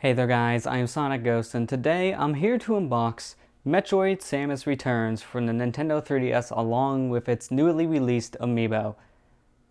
Hey there guys, I am SonicGhost and today I'm here to unbox Metroid Samus Returns from the Nintendo 3DS along with its newly released amiibo.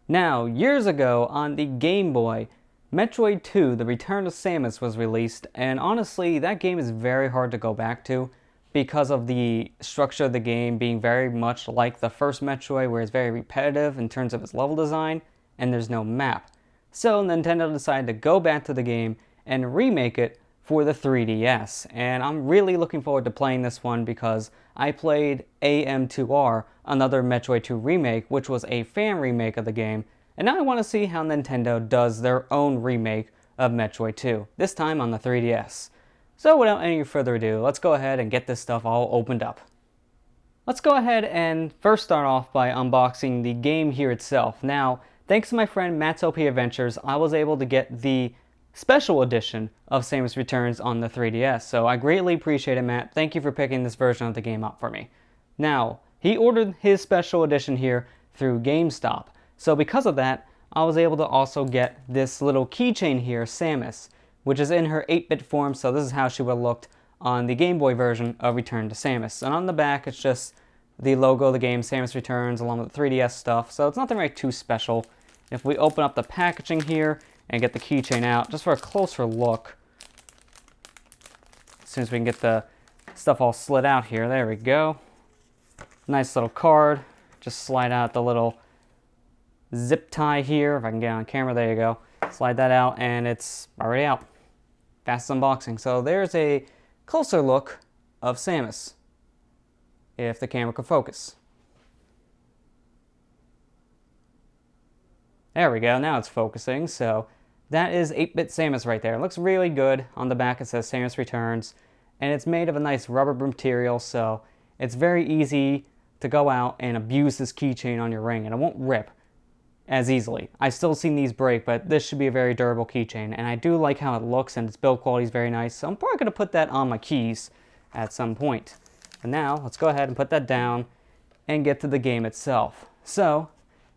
Now, years ago on the Game Boy, Metroid 2 The Return of Samus was released, and honestly that game is very hard to go back to because of the structure of the game being very much like the first Metroid, where it's very repetitive in terms of its level design and there's no map. So Nintendo decided to go back to the game and remake it for the 3DS. And I'm really looking forward to playing this one because I played AM2R, another Metroid 2 remake, which was a fan remake of the game, and now I want to see how Nintendo does their own remake of Metroid 2, this time on the 3DS. So without any further ado, let's go ahead and get this stuff all opened up. Let's go ahead and first start off by unboxing the game here itself. Now, thanks to my friend Matt's OP Adventures, I was able to get the special edition of Samus Returns on the 3DS, so I greatly appreciate it, Matt. Thank you for picking this version of the game up for me. Now, he ordered his special edition here through GameStop, so because of that, I was able to also get this little keychain here, Samus, which is in her 8-bit form, so this is how she would have looked on the Game Boy version of Return to Samus. And on the back, it's just the logo of the game, Samus Returns, along with the 3DS stuff, so it's nothing really too special. If we open up the packaging here, and get the keychain out just for a closer look. As soon as we can get the stuff all slid out here, there we go. Nice little card. Just slide out the little zip tie here. If I can get it on camera, there you go. Slide that out and it's already out. Fast unboxing. So there's a closer look of Samus, if the camera could focus. There we go, now it's focusing. So that is 8-bit Samus right there. It looks really good. On the back it says Samus Returns, and it's made of a nice rubber material, so it's very easy to go out and abuse this keychain on your ring, and it won't rip as easily. I've still seen these break, but this should be a very durable keychain, and I do like how it looks, and its build quality is very nice, so I'm probably going to put that on my keys at some point. And now, let's go ahead and put that down and get to the game itself. So,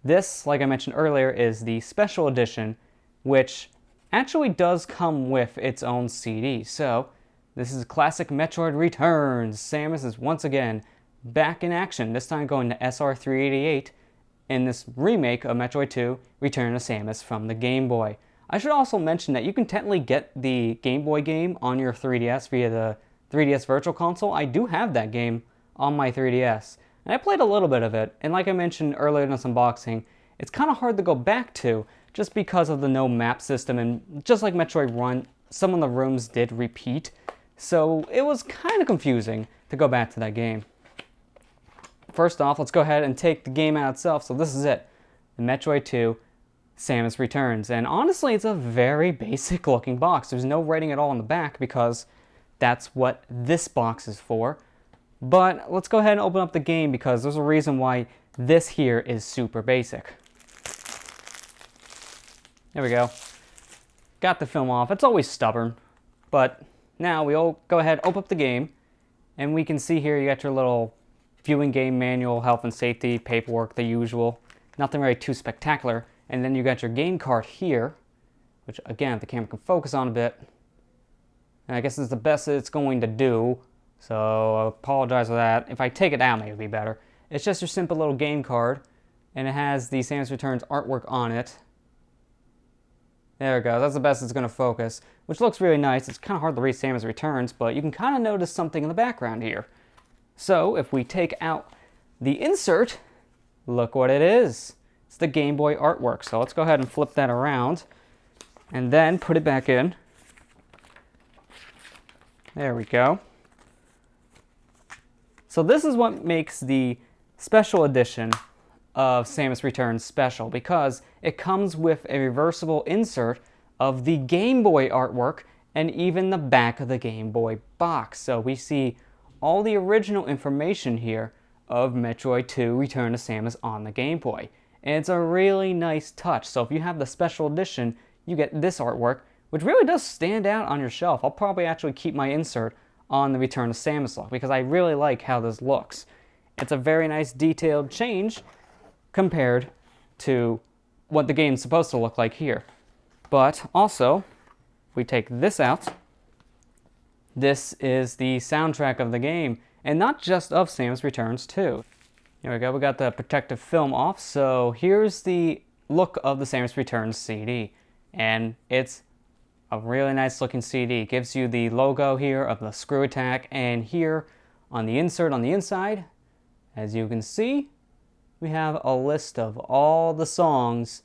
this, like I mentioned earlier, is the special edition, which actually does come with its own CD. So, this is Classic Metroid Returns. Samus is once again back in action, this time going to SR388 in this remake of Metroid 2, Return to Samus from the Game Boy. I should also mention that you can technically get the Game Boy game on your 3DS via the 3DS Virtual Console. I do have that game on my 3DS, and I played a little bit of it, and like I mentioned earlier in this unboxing, it's kind of hard to go back to just because of the no map system, and just like Metroid 1, some of the rooms did repeat, so it was kind of confusing to go back to that game. First off, let's go ahead and take the game out itself. So this is it, the Metroid 2 Samus Returns, and honestly it's a very basic looking box. There's no writing at all on the back because that's what this box is for. But let's go ahead and open up the game because there's a reason why this here is super basic. There we go. Got the film off. It's always stubborn. But now we'll go ahead, open up the game, and we can see here you got your little viewing game manual, health and safety, paperwork, the usual. Nothing really too spectacular. And then you got your game card here, which again, if the camera can focus on a bit. And I guess it's the best that it's going to do. So I apologize for that. If I take it out, maybe it'd be better. It's just your simple little game card, and it has the Samus Returns artwork on it. There it goes. That's the best it's going to focus, which looks really nice. It's kind of hard to read Samus Returns, but you can kind of notice something in the background here. So if we take out the insert, look what it is. It's the Game Boy artwork. So let's go ahead and flip that around and then put it back in. There we go. So this is what makes the special edition of Samus Returns special, because it comes with a reversible insert of the Game Boy artwork and even the back of the Game Boy box. So we see all the original information here of Metroid 2 Return to Samus on the Game Boy. And it's a really nice touch. So if you have the special edition, you get this artwork, which really does stand out on your shelf. I'll probably actually keep my insert on the Return to Samus look because I really like how this looks. It's a very nice detailed change compared to what the game's supposed to look like here. But also, we take this out, this is the soundtrack of the game, and not just of Samus Returns too. Here we go, we got the protective film off, so here's the look of the Samus Returns CD, and it's a really nice looking CD. It gives you the logo here of the screw attack, and here on the insert on the inside, as you can see, we have a list of all the songs,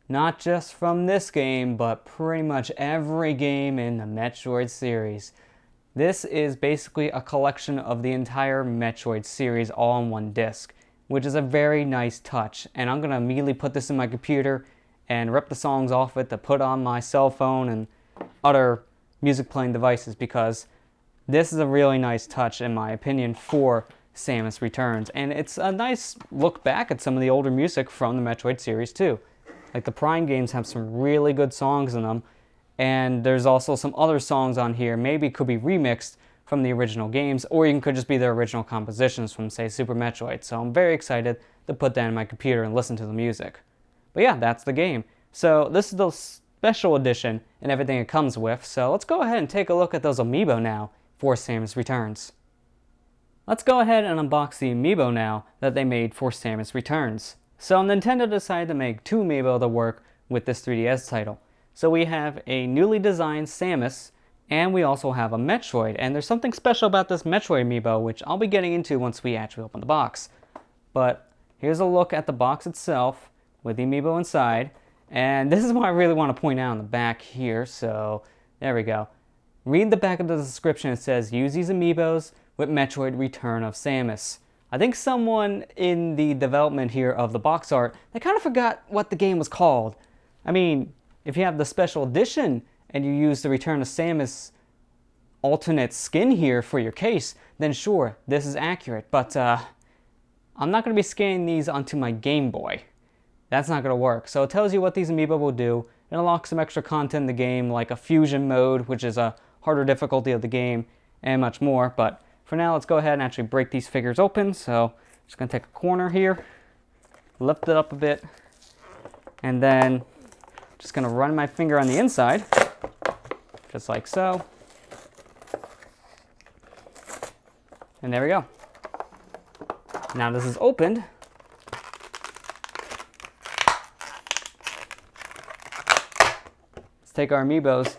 not just from this game, but pretty much every game in the Metroid series. This is basically a collection of the entire Metroid series all on one disc, which is a very nice touch. And I'm going to immediately put this in my computer and rip the songs off it to put on my cell phone and other music playing devices, because this is a really nice touch in my opinion for Samus Returns. And it's a nice look back at some of the older music from the Metroid series too. Like the Prime games have some really good songs in them, and there's also some other songs on here maybe could be remixed from the original games, or even could just be their original compositions from, say, Super Metroid. So I'm very excited to put that in my computer and listen to the music. But yeah, that's the game. So this is the special edition and everything it comes with, so let's go ahead and take a look at those amiibo now for Samus Returns. Let's go ahead and unbox the amiibo now that they made for Samus Returns. So Nintendo decided to make two amiibo to work with this 3DS title. So we have a newly designed Samus, and we also have a Metroid, and there's something special about this Metroid amiibo, which I'll be getting into once we actually open the box. But here's a look at the box itself with the amiibo inside, and this is what I really want to point out on the back here, so there we go. Read the back of the description. It says, use these amiibos with Metroid Return of Samus. I think someone in the development here of the box art, they kind of forgot what the game was called. I mean, if you have the special edition and you use the Return of Samus alternate skin here for your case, then sure, this is accurate. But I'm not going to be scanning these onto my Game Boy. That's not going to work. So it tells you what these amiibo will do. It unlocks some extra content in the game, like a fusion mode, which is a harder difficulty of the game, and much more. But for now, let's go ahead and actually break these figures open. So just going to take a corner here, lift it up a bit, and then just going to run my finger on the inside, just like so. And there we go. Now this is opened. Let's take our amiibos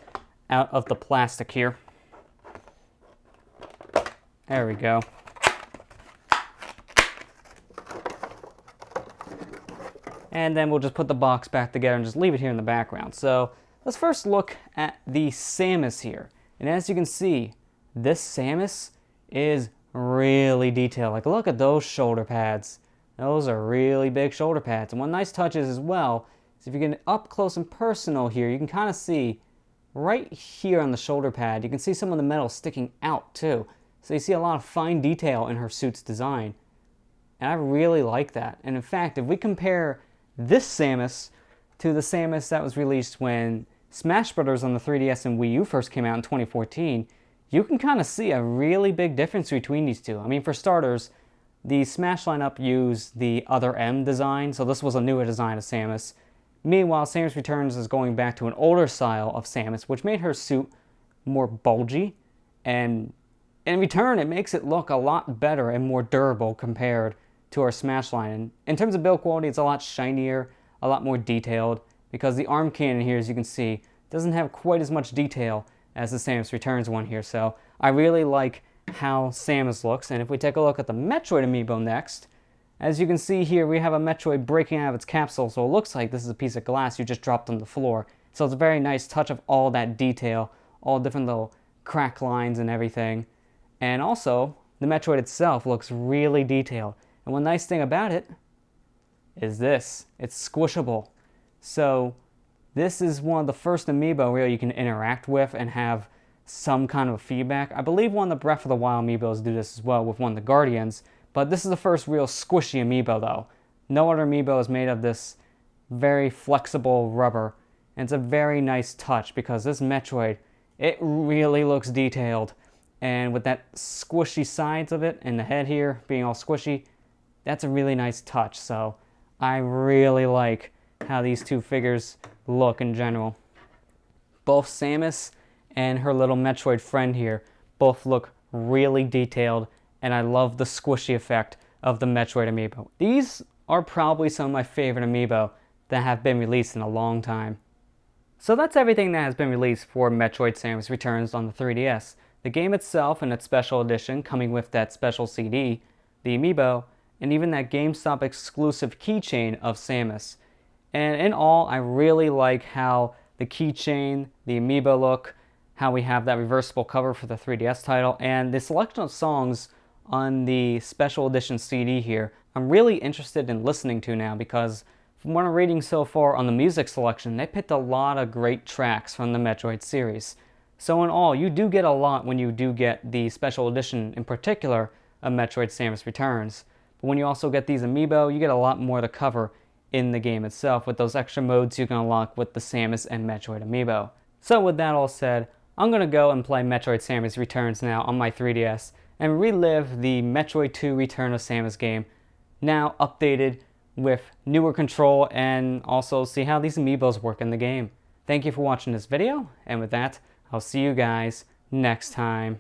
out of the plastic here. There we go. And then we'll just put the box back together and just leave it here in the background. So let's first look at the Samus here. And as you can see, this Samus is really detailed. Like, look at those shoulder pads. Those are really big shoulder pads. And one nice touch is as well, is if you get up close and personal here, you can kind of see right here on the shoulder pad, you can see some of the metal sticking out too. So you see a lot of fine detail in her suit's design. And I really like that. And in fact, if we compare this Samus to the Samus that was released when Smash Bros. On the 3DS and Wii U first came out in 2014, you can kind of see a really big difference between these two. I mean, for starters, the Smash lineup used the Other M design, so this was a newer design of Samus. Meanwhile, Samus Returns is going back to an older style of Samus, which made her suit more bulgy, and in return, it makes it look a lot better and more durable compared to our Smash line. And in terms of build quality, it's a lot shinier, a lot more detailed, because the arm cannon here, as you can see, doesn't have quite as much detail as the Samus Returns one here. So I really like how Samus looks. And if we take a look at the Metroid amiibo next, as you can see here, we have a Metroid breaking out of its capsule, so it looks like this is a piece of glass you just dropped on the floor. So it's a very nice touch of all that detail, all different little crack lines and everything. And also, the Metroid itself looks really detailed. And one nice thing about it is this. It's squishable. So this is one of the first amiibo where you can interact with and have some kind of feedback. I believe one of the Breath of the Wild amiibos do this as well with one of the Guardians. But this is the first real squishy amiibo though. No other amiibo is made of this very flexible rubber. And it's a very nice touch because this Metroid, it really looks detailed. And with that squishy sides of it and the head here being all squishy, that's a really nice touch. So I really like how these two figures look in general. Both Samus and her little Metroid friend here both look really detailed, and I love the squishy effect of the Metroid amiibo. These are probably some of my favorite amiibo that have been released in a long time. So that's everything that has been released for Metroid Samus Returns on the 3DS. The game itself and its special edition coming with that special CD, the amiibo, and even that GameStop exclusive keychain of Samus. And in all, I really like how the keychain, the amiibo look, how we have that reversible cover for the 3DS title, and the selection of songs on the special edition CD here, I'm really interested in listening to now, because from what I'm reading so far on the music selection, they picked a lot of great tracks from the Metroid series. So in all, you do get a lot when you do get the special edition, in particular, of Metroid Samus Returns. But when you also get these amiibo, you get a lot more to cover in the game itself with those extra modes you can unlock with the Samus and Metroid amiibo. So with that all said, I'm going to go and play Metroid Samus Returns now on my 3DS and relive the Metroid 2 Return of Samus game, now updated with newer control, and also see how these amiibos work in the game. Thank you for watching this video, and with that, I'll see you guys next time.